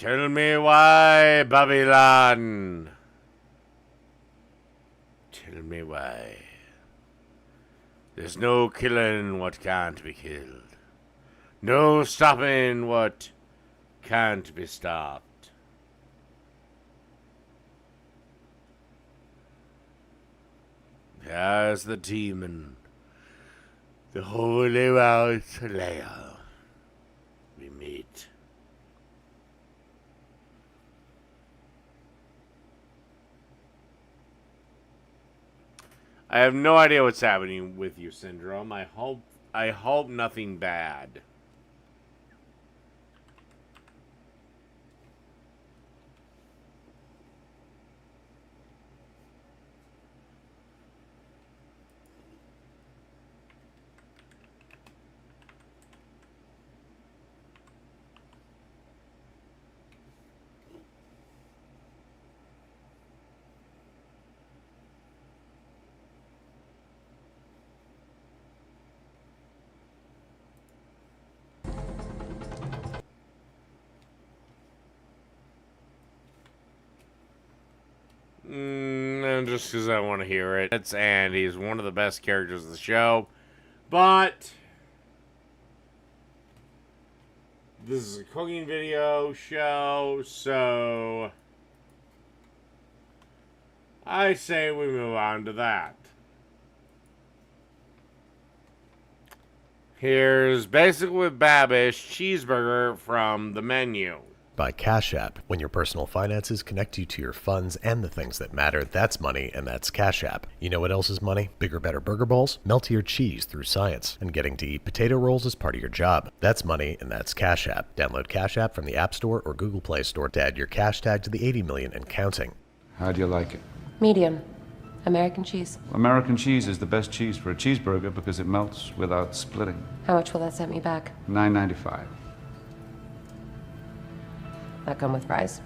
Tell me why, Babylon. Tell me why. There's no killing what can't be killed. No stopping what can't be stopped. There's the demon, the holy world slayer. We meet. I have no idea what's happening with you, Syndrome. I hope nothing bad. Just because I want to hear it. It's Andy. He's one of the best characters of the show. But this is a cooking video show, so I say we move on to that. Here's Basic with Babish cheeseburger from the menu. By Cash App. When your personal finances connect you to your funds and the things that matter, that's money, and that's Cash App. You know what else is money? Bigger, better burger balls, meltier cheese through science, and getting to eat potato rolls is part of your job. That's money, and that's Cash App. Download Cash App from the App Store or Google Play Store to add your cash tag to the 80 million and counting. How do you like it? Medium. American cheese. American cheese is the best cheese for a cheeseburger because it melts without splitting. How much will that set me back? $9.95. That come with fries?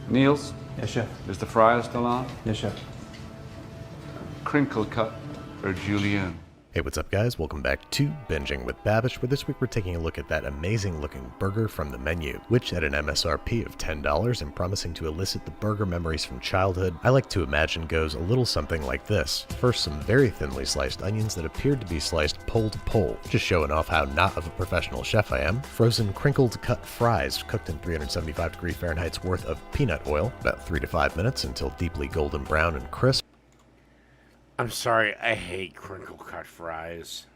Niels? Yes, chef. Is the fryer still on? Yes, chef. Crinkle cut or julienne? Hey, what's up guys? Welcome back to Binging with Babish, where this week we're taking a look at that amazing looking burger from the menu, which at an MSRP of $10 and promising to elicit the burger memories from childhood, I like to imagine goes a little something like this. First, some very thinly sliced onions that appeared to be sliced pole to pole, just showing off how not of a professional chef I am. Frozen crinkled cut fries cooked in 375 Fahrenheit's worth of peanut oil, about 3 to 5 minutes until deeply golden brown and crisp. I'm sorry, I hate crinkle cut fries.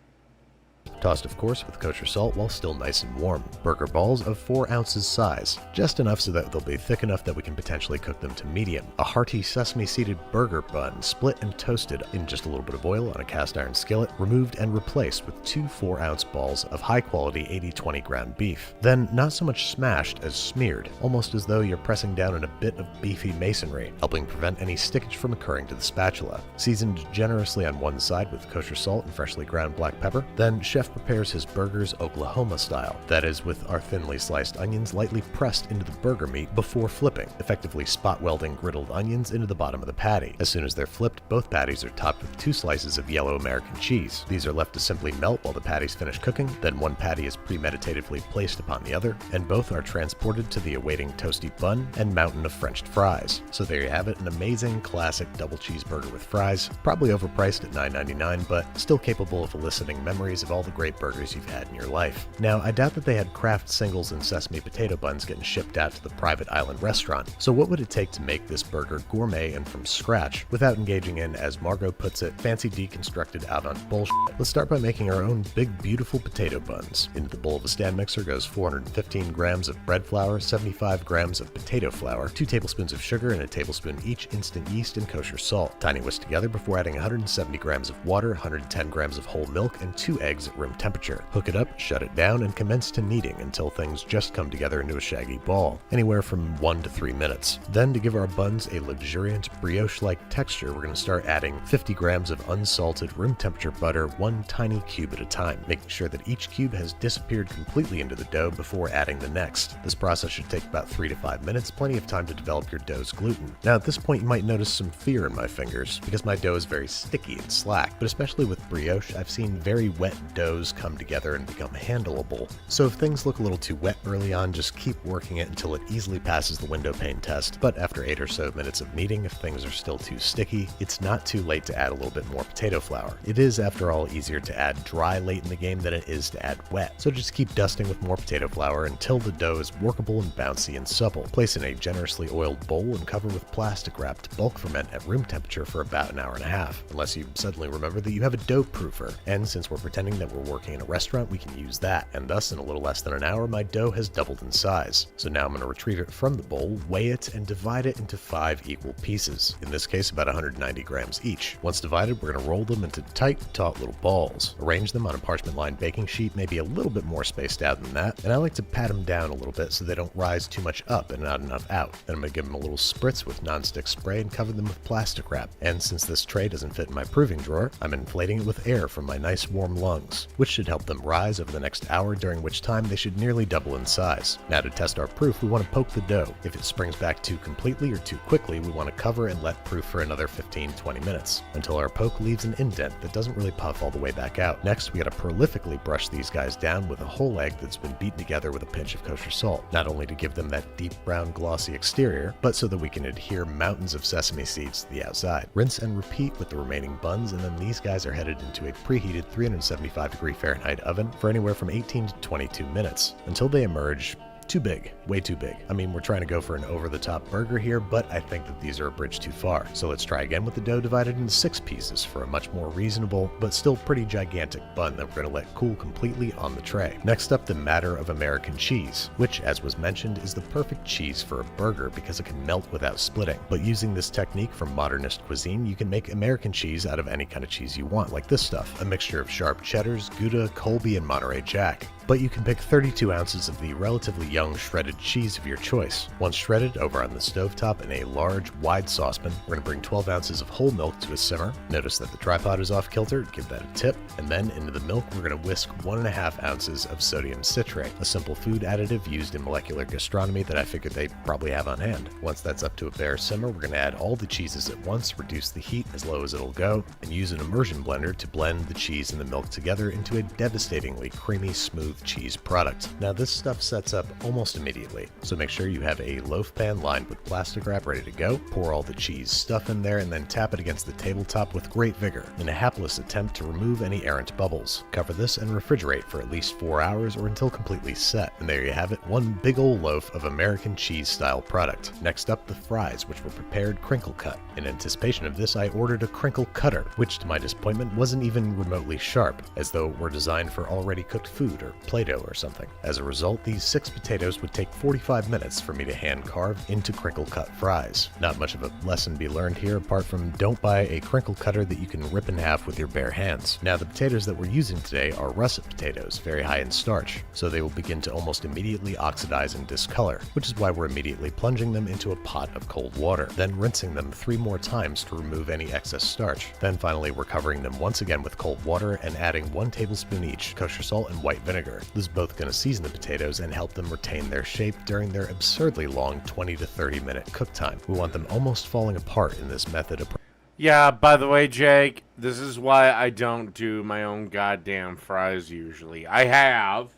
Tossed, of course, with kosher salt while still nice and warm. Burger balls of 4 ounces size, just enough so that they'll be thick enough that we can potentially cook them to medium. A hearty sesame-seeded burger bun, split and toasted in just a little bit of oil on a cast iron skillet, removed and replaced with 2 4-ounce balls of high-quality 80/20 ground beef. Then, not so much smashed as smeared, almost as though you're pressing down on a bit of beefy masonry, helping prevent any stickage from occurring to the spatula. Seasoned generously on one side with kosher salt and freshly ground black pepper, then chef prepares his burgers Oklahoma style. That is, with our thinly sliced onions lightly pressed into the burger meat before flipping, effectively spot welding griddled onions into the bottom of the patty. As soon as they're flipped, both patties are topped with 2 slices of yellow American cheese. These are left to simply melt while the patties finish cooking, then one patty is premeditatively placed upon the other, and both are transported to the awaiting toasty bun and mountain of Frenched fries. So there you have it, an amazing classic double cheeseburger with fries, probably overpriced at $9.99, but still capable of eliciting memories of all the great burgers you've had in your life. Now, I doubt that they had Kraft singles and sesame potato buns getting shipped out to the private island restaurant, so what would it take to make this burger gourmet and from scratch without engaging in, as Margot puts it, fancy deconstructed avant bullshit? Let's start by making our own big beautiful potato buns. Into the bowl of a stand mixer goes 415 grams of bread flour, 75 grams of potato flour, 2 tablespoons of sugar, and a tablespoon each instant yeast and kosher salt. Tiny whisk together before adding 170 grams of water, 110 grams of whole milk, and 2 eggs at room temperature. Hook it up, shut it down, and commence to kneading until things just come together into a shaggy ball, anywhere from 1 to 3 minutes. Then, to give our buns a luxuriant brioche-like texture, we're going to start adding 50 grams of unsalted room temperature butter, 1 tiny cube at a time, making sure that each cube has disappeared completely into the dough before adding the next. This process should take about 3 to 5 minutes, plenty of time to develop your dough's gluten. Now, at this point, you might notice some fear in my fingers, because my dough is very sticky and slack, but especially with brioche, I've seen very wet doughs doughs come together and become handleable. So if things look a little too wet early on, just keep working it until it easily passes the window pane test. But after 8 or so minutes of kneading, if things are still too sticky, it's not too late to add a little bit more potato flour. It is, after all, easier to add dry late in the game than it is to add wet. So just keep dusting with more potato flour until the dough is workable and bouncy and supple. Place in a generously oiled bowl and cover with plastic wrap to bulk ferment at room temperature for about an hour and a half, unless you suddenly remember that you have a dough proofer. And since we're pretending that we're working in a restaurant, we can use that. And thus, in a little less than an hour, my dough has doubled in size. So now I'm going to retrieve it from the bowl, weigh it, and divide it into 5 equal pieces. In this case, about 190 grams each. Once divided, we're going to roll them into tight, taut little balls. Arrange them on a parchment-lined baking sheet, maybe a little bit more spaced out than that. And I like to pat them down a little bit so they don't rise too much up and not enough out. Then I'm going to give them a little spritz with nonstick spray and cover them with plastic wrap. And since this tray doesn't fit in my proving drawer, I'm inflating it with air from my nice warm lungs, which should help them rise over the next hour, during which time they should nearly double in size. Now to test our proof, we want to poke the dough. If it springs back too completely or too quickly, we want to cover and let proof for another 15-20 minutes, until our poke leaves an indent that doesn't really puff all the way back out. Next, we gotta prolifically brush these guys down with a whole egg that's been beaten together with a pinch of kosher salt, not only to give them that deep brown glossy exterior, but so that we can adhere mountains of sesame seeds to the outside. Rinse and repeat with the remaining buns, and then these guys are headed into a preheated 375-degree Fahrenheit oven for anywhere from 18 to 22 minutes, until they emerge too big, way too big. I mean, we're trying to go for an over-the-top burger here, but I think that these are a bridge too far. So let's try again with the dough divided into 6 pieces for a much more reasonable, but still pretty gigantic bun that we're going to let cool completely on the tray. Next up, the matter of American cheese, which, as was mentioned, is the perfect cheese for a burger because it can melt without splitting. But using this technique from modernist cuisine, you can make American cheese out of any kind of cheese you want, like this stuff, a mixture of sharp cheddars, Gouda, Colby, and Monterey Jack. But you can pick 32 ounces of the relatively young shredded cheese of your choice. Once shredded, over on the stovetop in a large, wide saucepan, we're going to bring 12 ounces of whole milk to a simmer. Notice that the tripod is off kilter, give that a tip. And then into the milk, we're going to whisk 1.5 ounces of sodium citrate, a simple food additive used in molecular gastronomy that I figured they probably have on hand. Once that's up to a bare simmer, we're going to add all the cheeses at once, reduce the heat as low as it'll go, and use an immersion blender to blend the cheese and the milk together into a devastatingly creamy, smooth cheese product. Now this stuff sets up almost immediately, so make sure you have a loaf pan lined with plastic wrap ready to go. Pour all the cheese stuff in there and then tap it against the tabletop with great vigor in a hapless attempt to remove any errant bubbles. Cover this and refrigerate for at least 4 hours or until completely set. And there you have it, one big old loaf of American cheese style product. Next up, the fries, which were prepared crinkle cut. In anticipation of this, I ordered a crinkle cutter, which to my disappointment wasn't even remotely sharp, as though it were designed for already cooked food or Play-Doh or something. As a result, these 6 potatoes would take 45 minutes for me to hand carve into crinkle cut fries. Not much of a lesson to be learned here, apart from don't buy a crinkle cutter that you can rip in half with your bare hands. Now the potatoes that we're using today are russet potatoes, very high in starch, so they will begin to almost immediately oxidize and discolor, which is why we're immediately plunging them into a pot of cold water, then rinsing them 3 more times to remove any excess starch. Then finally we're covering them once again with cold water and adding 1 tablespoon each kosher salt and white vinegar. This is both going to season the potatoes and help them retain their shape during their absurdly long 20 to 30 minute cook time. We want them almost falling apart in this method of... Yeah, by the way, Jake, this is why I don't do my own goddamn fries usually. I have,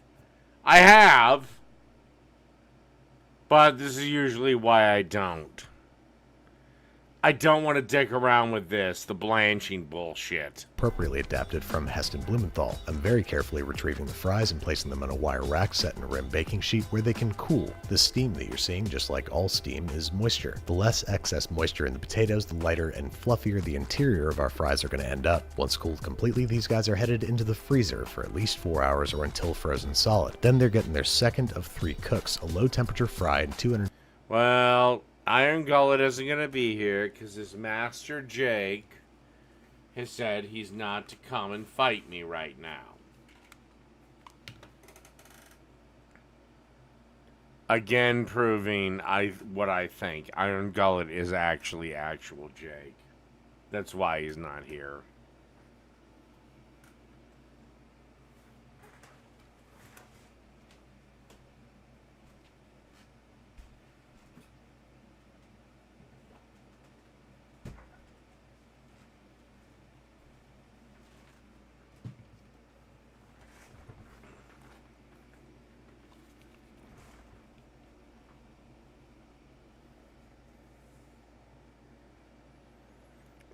but this is usually why I don't. I don't want to dick around with this, the blanching bullshit. Appropriately adapted from Heston Blumenthal. I'm very carefully retrieving the fries and placing them on a wire rack set in a rim baking sheet where they can cool. The steam that you're seeing, just like all steam, is moisture. The less excess moisture in the potatoes, the lighter and fluffier the interior of our fries are going to end up. Once cooled completely, these guys are headed into the freezer for at least 4 hours or until frozen solid. Then they're getting their second of 3 cooks, a low temperature fry and 200... Well, Iron Gullet isn't going to be here because his master Jake has said he's not to come and fight me right now. Again, proving what I think. Iron Gullet is actually actual Jake. That's why he's not here.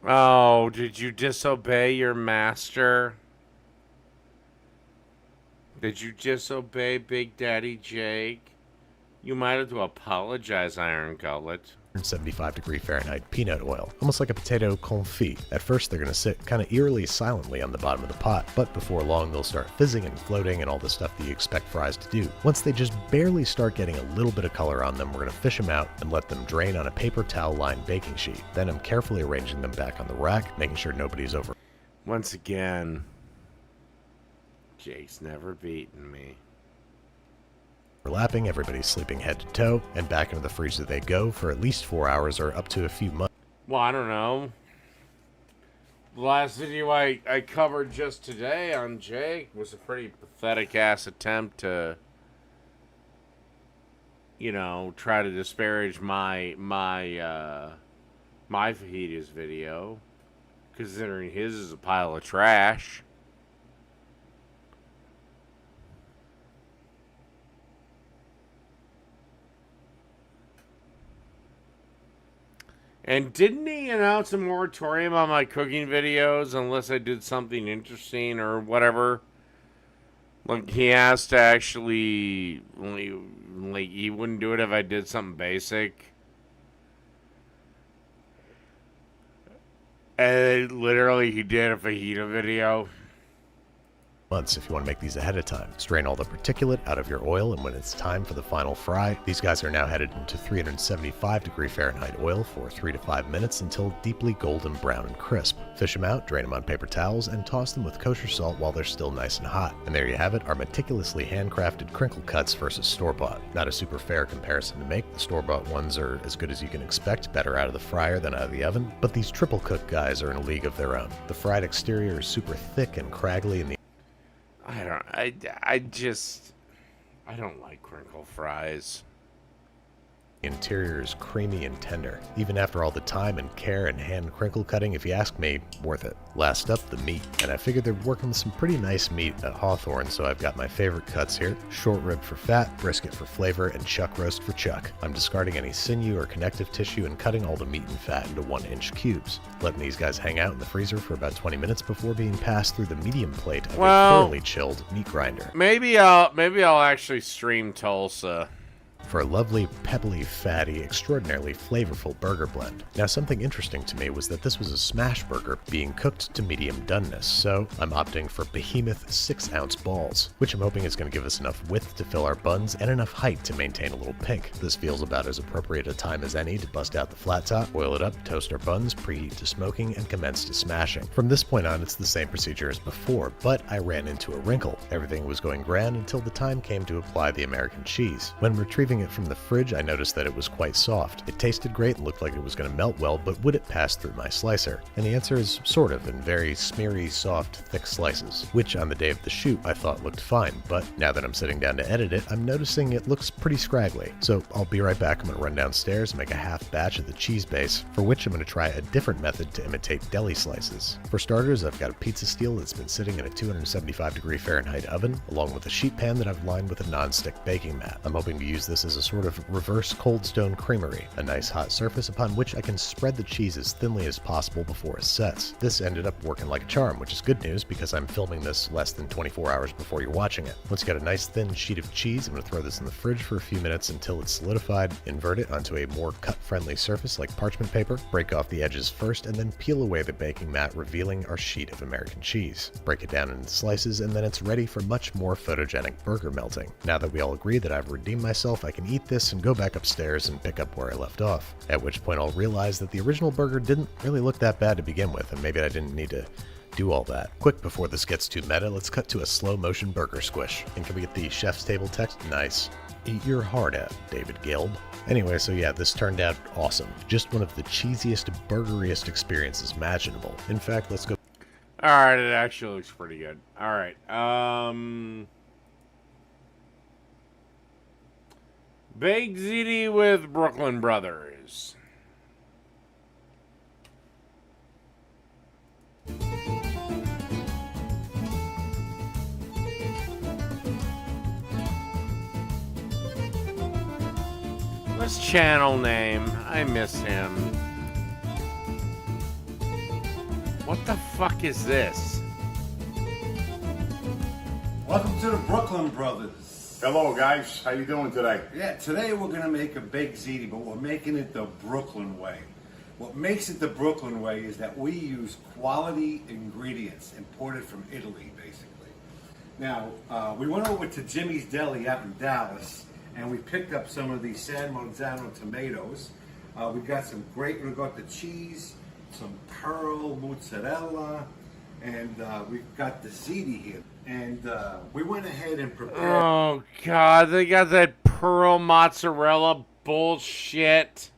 Oh, did you disobey your master? Did you disobey Big Daddy Jake? You might have to apologize, Iron Gullet. 75-degree Fahrenheit peanut oil, almost like a potato confit. At first, they're going to sit kind of eerily silently on the bottom of the pot, but before long, they'll start fizzing and floating and all the stuff that you expect fries to do. Once they just barely start getting a little bit of color on them, we're going to fish them out and let them drain on a paper towel-lined baking sheet. Then I'm carefully arranging them back on the rack, making sure nobody's over. Once again, Jake's never beaten me. Overlapping, everybody's sleeping head to toe, and back into the freezer they go for at least 4 hours or up to a few months. Well, I don't know. The last video I covered just today on Jake was a pretty pathetic-ass attempt to, you know, try to disparage my fajitas video, considering his is a pile of trash. And didn't he announce a moratorium on my cooking videos unless I did something interesting or whatever? Like, he has to actually, like, he wouldn't do it if I did something basic. And literally, he did a fajita video. If you want to make these ahead of time. Strain all the particulate out of your oil, and when it's time for the final fry, these guys are now headed into 375-degree Fahrenheit oil for 3 to 5 minutes until deeply golden brown and crisp. Fish them out, drain them on paper towels, and toss them with kosher salt while they're still nice and hot. And there you have it, our meticulously handcrafted crinkle cuts versus store-bought. Not a super fair comparison to make. The store-bought ones are as good as you can expect, better out of the fryer than out of the oven, but these triple cook guys are in a league of their own. The fried exterior is super thick and craggly, and the I don't like crinkle fries. interior is creamy and tender. Even after all the time and care and hand crinkle cutting, if you ask me, worth it. Last up, the meat. And I figured they're working with some pretty nice meat at Hawthorne, so I've got my favorite cuts here. Short rib for fat, brisket for flavor, and chuck roast for chuck. I'm discarding any sinew or connective tissue and cutting all the meat and fat into 1-inch cubes. Letting these guys hang out in the freezer for about 20 minutes before being passed through the medium plate of a thoroughly chilled meat grinder. Maybe I'll actually stream Tulsa for a lovely, pebbly, fatty, extraordinarily flavorful burger blend. Now, something interesting to me was that this was a smash burger being cooked to medium doneness, so I'm opting for behemoth 6-ounce balls, which I'm hoping is going to give us enough width to fill our buns and enough height to maintain a little pink. This feels about as appropriate a time as any to bust out the flat top, oil it up, toast our buns, preheat to smoking, and commence to smashing. From this point on, it's the same procedure as before, but I ran into a wrinkle. Everything was going grand until the time came to apply the American cheese. When retrieving it from the fridge, I noticed that it was quite soft. It tasted great and looked like it was going to melt well, but would it pass through my slicer? And the answer is sort of, in very smeary, soft, thick slices, which on the day of the shoot I thought looked fine, but now that I'm sitting down to edit it, I'm noticing it looks pretty scraggly. So I'll be right back. I'm going to run downstairs and make a half batch of the cheese base, for which I'm going to try a different method to imitate deli slices. For starters, I've got a pizza steel that's been sitting in a 275-degree Fahrenheit oven, along with a sheet pan that I've lined with a non-stick baking mat. I'm hoping to use this as a sort of reverse Cold Stone creamery, a nice hot surface upon which I can spread the cheese as thinly as possible before it sets. This ended up working like a charm, which is good news because I'm filming this less than 24 hours before you're watching it. Once you got a nice thin sheet of cheese, I'm going to throw this in the fridge for a few minutes until it's solidified, invert it onto a more cut-friendly surface like parchment paper, break off the edges first, and then peel away the baking mat, revealing our sheet of American cheese. Break it down into slices, and then it's ready for much more photogenic burger melting. Now that we all agree that I've redeemed myself, I can eat this and go back upstairs and pick up where I left off, at which point I'll realize that the original burger didn't really look that bad to begin with, and maybe I didn't need to do all that. Quick, before this gets too meta, let's cut to a slow motion burger squish. And can we get the chef's table text? Nice. Eat your heart out, David Gilb. Anyway, so yeah, this turned out awesome. Just one of the cheesiest, burgeriest experiences imaginable. In fact, let's go. Alright, it actually looks pretty good. Alright, Baked ziti with Brooklyn Brothers. What's channel name? I miss him. What the fuck is this? Welcome to the Brooklyn Brothers. Hello, guys. How you doing today? Yeah, today we're gonna make a baked ziti, but we're making it the Brooklyn way. What makes it the Brooklyn way is that we use quality ingredients imported from Italy, basically. Now, we went over to Jimmy's Deli out in Dallas, and we picked up some of these San Marzano tomatoes. We got some great ricotta cheese, some pearl mozzarella, and we've got the ziti here. And we went ahead and prepared. Oh god, they got that pearl mozzarella bullshit.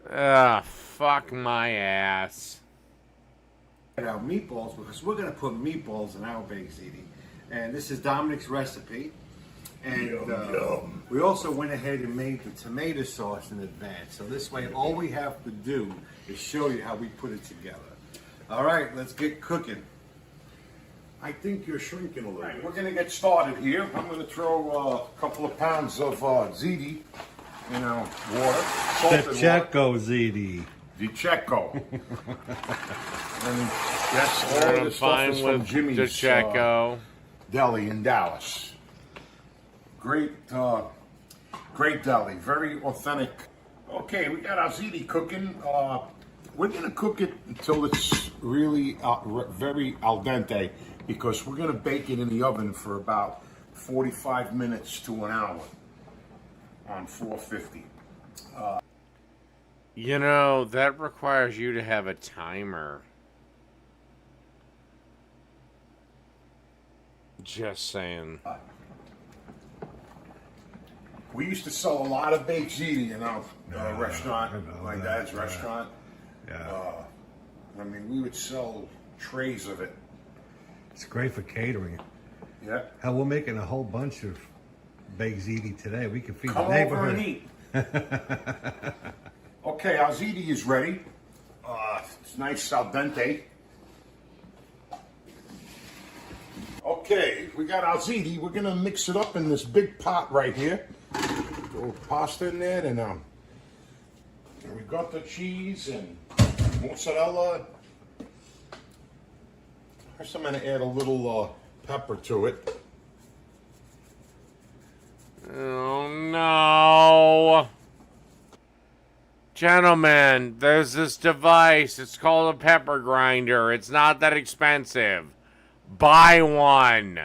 Ugh, fuck my ass. Our meatballs, because we're going to put meatballs in our baked ziti. And this is Dominic's recipe. And we also went ahead and made the tomato sauce in advance. So this way, all we have to do is show you how we put it together. All right, let's get cooking. I think you're shrinking a little bit. We're going to get started here. I'm going to throw a couple of pounds of ziti in our water. Salted water. Checo ziti. The Checo. And that's all I'm this stuff fine is from with Jimmy's DeCheco. Deli in Dallas. Great deli. Very authentic. Okay, we got our ziti cooking. We're going to cook it until it's really very al dente, because we're going to bake it in the oven for about 45 minutes to an hour on 450. You know, that requires you to have a timer. Just saying. We used to sell a lot of baked ziti in our restaurant, my dad's restaurant. Yeah. I mean, we would sell trays of it. It's great for catering. Yeah. Hell, we're making a whole bunch of baked ziti today. We can feed Come the over and neighborhood. eat. Okay, our ziti is ready. It's nice al dente. Okay, we got our ziti. We're gonna mix it up in this big pot right here. Throw pasta in there, and we got the cheese and mozzarella. First, I'm gonna add a little pepper to it. Oh no. Gentlemen, there's this device. It's called a pepper grinder. It's not that expensive. Buy one.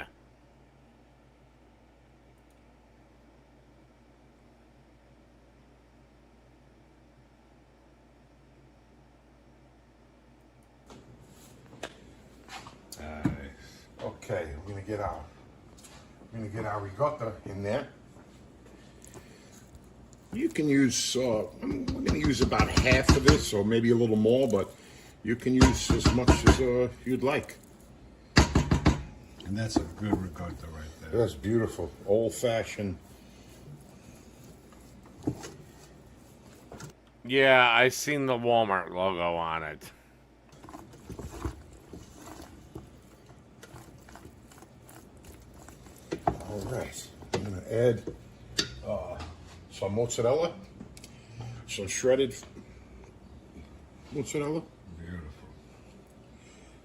Okay, we're gonna get our ricotta in there. You can use, we're gonna use about half of this, or maybe a little more, but you can use as much as you'd like. And that's a good ricotta right there. That's beautiful, old-fashioned. Yeah, I seen the Walmart logo on it. All right, I'm gonna add some mozzarella, some shredded mozzarella. Beautiful.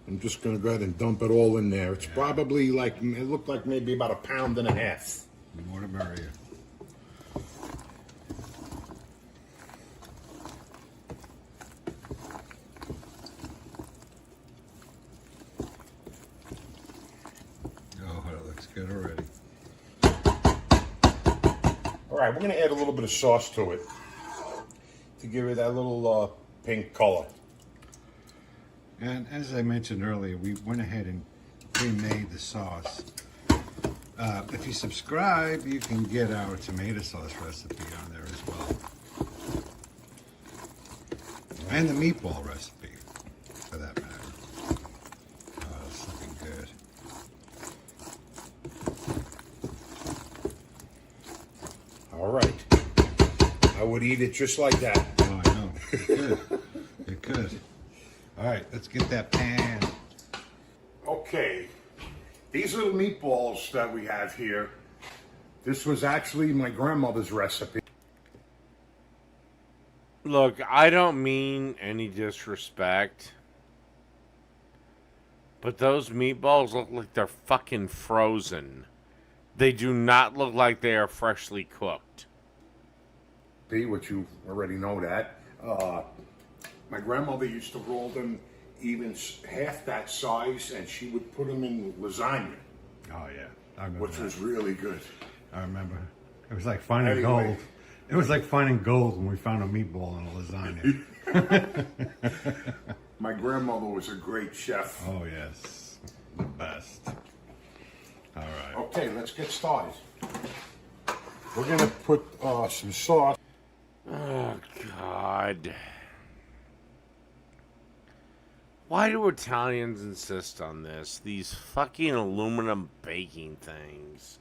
I'm just gonna go ahead and dump it all in there. It's probably like, it looked like maybe about 1.5 pounds. The more the merrier. Oh, that looks good already. All right, we're gonna add a little bit of sauce to it to give it that little pink color. And as I mentioned earlier, we went ahead and pre-made the sauce. If you subscribe, you can get our tomato sauce recipe on there as well. And the meatball recipe, for that matter. Oh, it's looking good. All right. I would eat it just like that. Oh, I know. You could. You could. All right, let's get that pan. Okay. These little meatballs that we have here, this was actually my grandmother's recipe. Look, I don't mean any disrespect, But those meatballs look like they're fucking frozen. They do not look like they are freshly cooked. Which you already know that. My grandmother used to roll them even half that size, and she would put them in lasagna, Oh yeah, I remember. which that. was really good. I remember. It was like finding Anyway. gold. It was like finding gold when we found a meatball in a lasagna. My grandmother was a great chef. Oh yes, the best. All right. Okay, let's get started. We're gonna put some sauce. Oh, God. Why do Italians insist on this? These fucking aluminum baking things.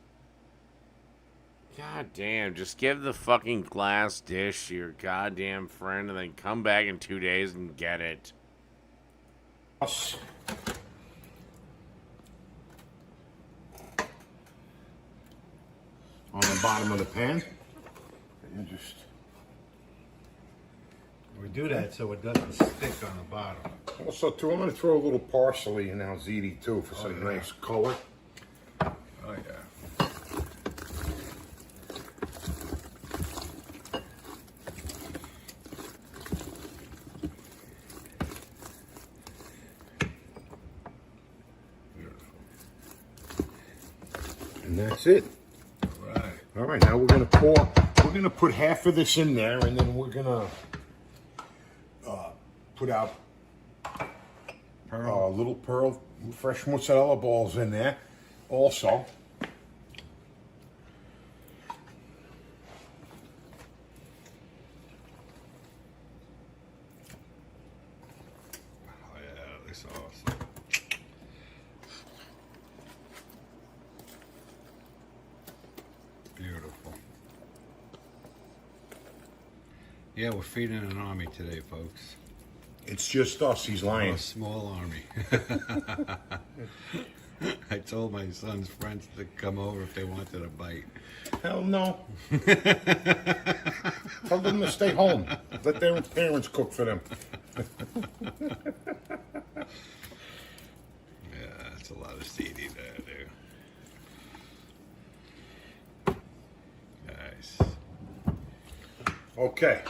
God damn, just give the fucking glass dish to your goddamn friend and then come back in 2 days and get it. On the bottom of the pan. And you just We do that so it doesn't stick on the bottom. also too. I'm gonna throw a little parsley in our ziti too for some yeah. nice color. Oh yeah. And that's it. All right. All right, now we're gonna pour. We're gonna put half of this in there, and then we're gonna put out little pearl fresh mozzarella balls in there, also. Oh yeah, this is awesome. Beautiful. Yeah, we're feeding an army today, folks. It's just us. He's lying. A small army. I told my son's friends to come over if they wanted a bite. Hell no. Tell them to stay home. Let their parents cook for them. Yeah, that's a lot of CD there, dude. Nice. Okay.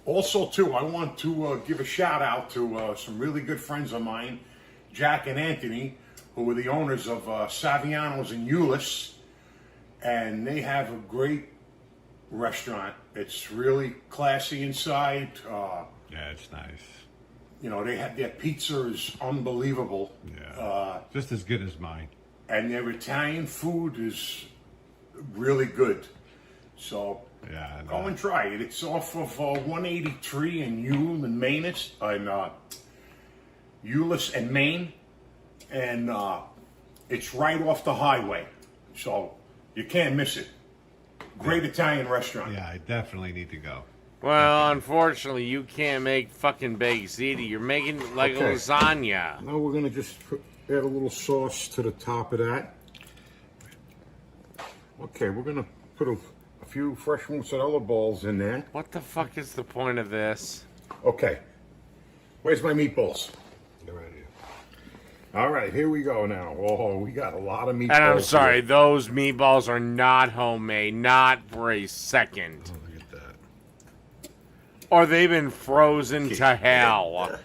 Also, too, I want to give a shout out to some really good friends of mine, Jack and Anthony, who are the owners of Saviano's in Euless, and they have a great restaurant. It's really classy inside. Yeah, it's nice. You know, they have their pizza is unbelievable. Yeah. Just as good as mine. And their Italian food is really good. So Yeah. go and try it. It's off of 183 in Euless and Maine, Euless and Maine, and it's right off the highway, so you can't miss it. Great Italian restaurant. Yeah, I definitely need to go. Well, unfortunately, you can't make fucking baked ziti. You're making it like Okay. a lasagna. Now we're gonna just add a little sauce to the top of that. Okay, we're gonna put a few fresh mozzarella balls in there. What the fuck is the point of this? Okay, where's my meatballs? They're right here. All right, here we go now. Oh, we got a lot of meatballs. And I'm sorry, here. those meatballs are not homemade, not for a second. Oh, look at that. Or they've been frozen to hell.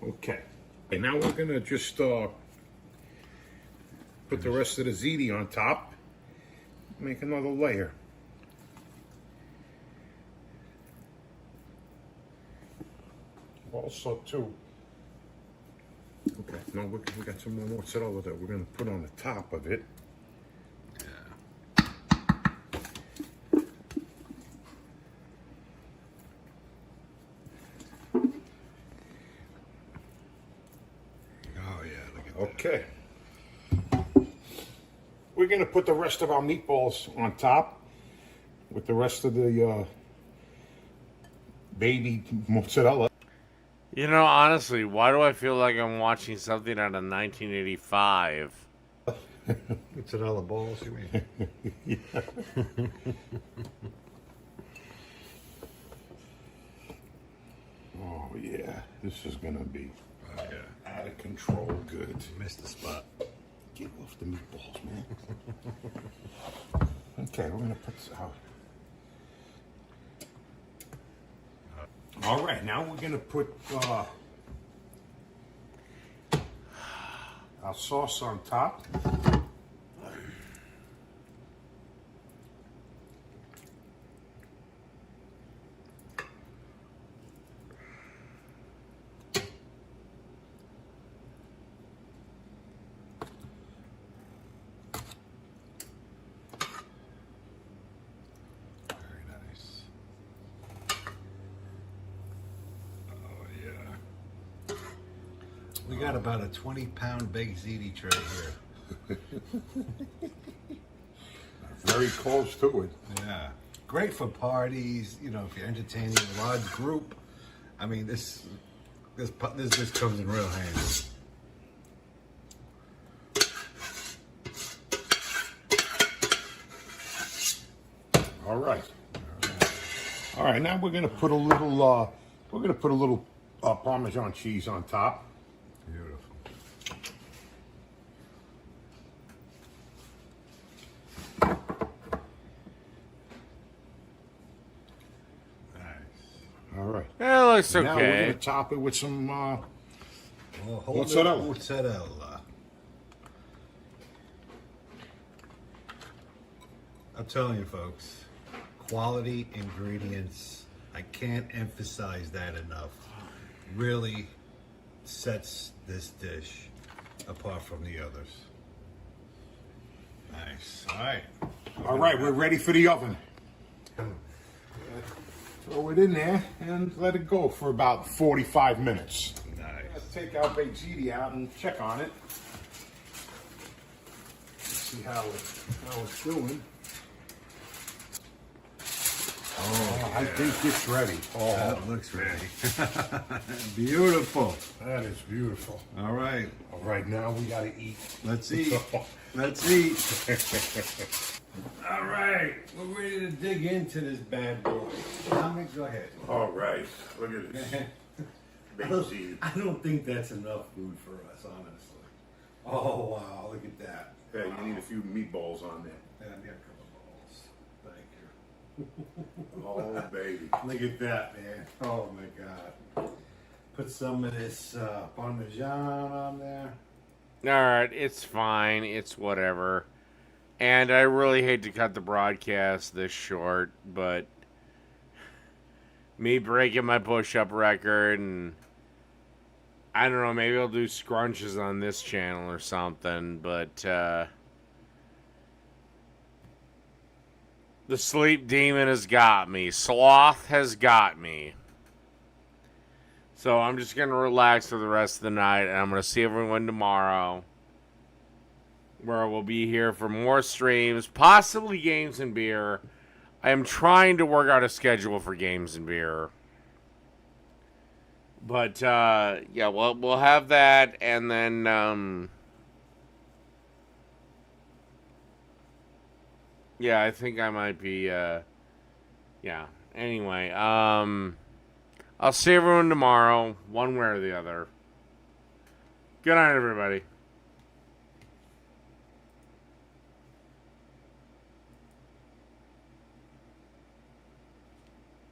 Okay. And now we're gonna just put the rest of the ziti on top. Make another layer. Also, too. Okay. Now we got some more mozzarella that we're gonna put on the top of it. Oh, yeah, look at that. Okay. We're gonna put the rest of our meatballs on top with the rest of the baby mozzarella. You know, honestly, why do I feel like I'm watching something out of 1985? Mozzarella balls, you mean? Oh, Oh yeah, this is gonna be out of control. Good. Missed the spot. Get off the meatballs, man. Okay, we're gonna put this out. All right, now we're gonna put our sauce on top. Very nice. Oh, yeah. We got about a 20-pound baked ziti tray here. Very close to it. Yeah. Great for parties, you know, if you're entertaining a large group. I mean, this comes in real handy. All right. All right. Now we're gonna put a little. Parmesan cheese on top. Beautiful. Nice. All right. It looks Now we're okay. gonna top it with some. Well, hold Mozzarella. it, mozzarella. I'm telling you, folks, quality ingredients. I can't emphasize that enough. Really sets this dish apart from the others. Nice. All right. All right, we're ready for the oven. Throw it in there and let it go for about 45 minutes. Nice. Let's take our baked ziti out and check on it. See how it's doing. Oh, I think it's ready. Oh, That looks ready. Beautiful. that is beautiful. All right. All right, now we gotta eat. Let's eat. Let's eat. All right. We're ready to dig into this bad boy. Tommy, go ahead. All right, look at this. Baked ziti. I don't think that's enough food for us, honestly. Oh, wow. Look at that. Hey, you need a few meatballs on there. Yeah, I got a couple of balls. Thank you. Oh, baby. Look at that, man. Oh, my God. Put some of this Parmesan on there. Alright, it's fine. It's whatever. And I really hate to cut the broadcast this short, but me breaking my push-up record, and I don't know, maybe I'll do scrunches on this channel or something, but the sleep demon has got me. Sloth has got me. So I'm just going to relax for the rest of the night, and I'm going to see everyone tomorrow, where we'll be here for more streams, possibly games and beer. I am trying to work out a schedule for games and beer. But, yeah, we'll have that, and then, yeah, I think I might be, yeah. Anyway, I'll see everyone tomorrow, one way or the other. Good night, everybody.